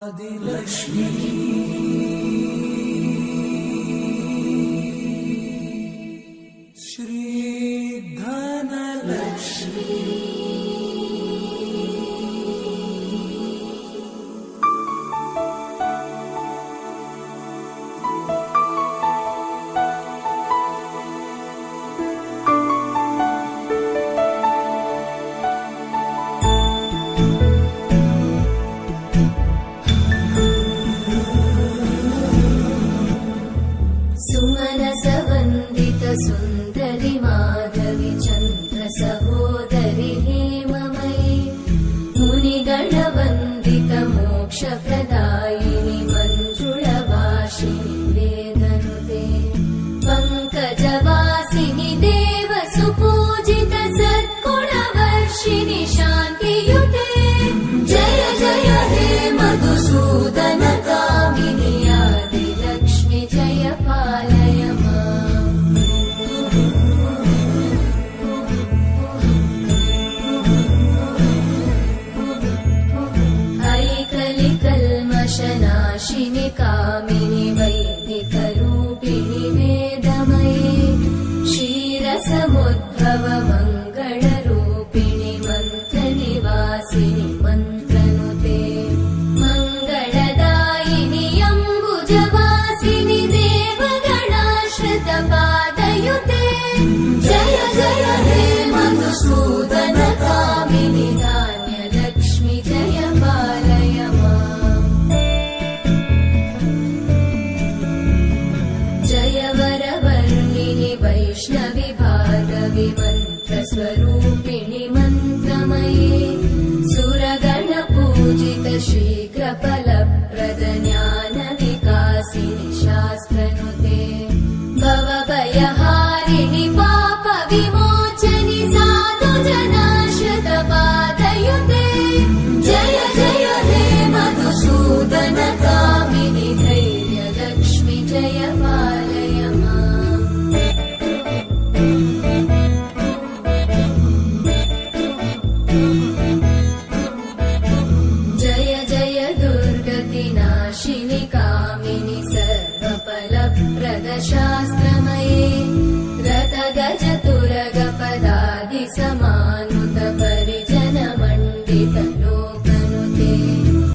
आदिलक्ष्मी श्री धनलक्ष्मी सुमनसवन्दित सुन्दरि माधवि चन्द्र सहोदरि हेममयि मुनिगणवन्दित मोक्षप्रदायिनि मञ्जुळवासिनि वेदनुते पङ्कजवासिनि देव सुपूजित सद्गुणवर्षिणि शान्तियुते जय जय हे मधुसूदन कामिनि आदिलक्ष्मि जय पालय कल्मषनाशिनि कामिनि वैदिकरूपिणि वेदमये क्षीरसमुद्भव मङ्गलरूपिणि मन्त्रनिवासिनि मन्त्रनुते मङ्गलदायिनि अम्बुजवासिनि देवगणाश्रितपादयुते जय जय हे मधुसूदन कामिनि धान्यलक्ष्मि जय पालय जय वरवर्णिनि वैष्णवि भार्गवि मन्त्रस्वरूपिणि मन्त्रमये सुरगणपूजित शीघ्रफलप्रद ज्ञानविकासिनि शास्त्रनुते भवभयहारिणि पापविमोचनि साधुजनाश्रितपादयुते जय जय हे मधुसूदन कामिनि धैर्यलक्ष्मि जय पालय जय जय दुर्गतिनाशिनि कामिनि सर्वफलप्रद शास्त्र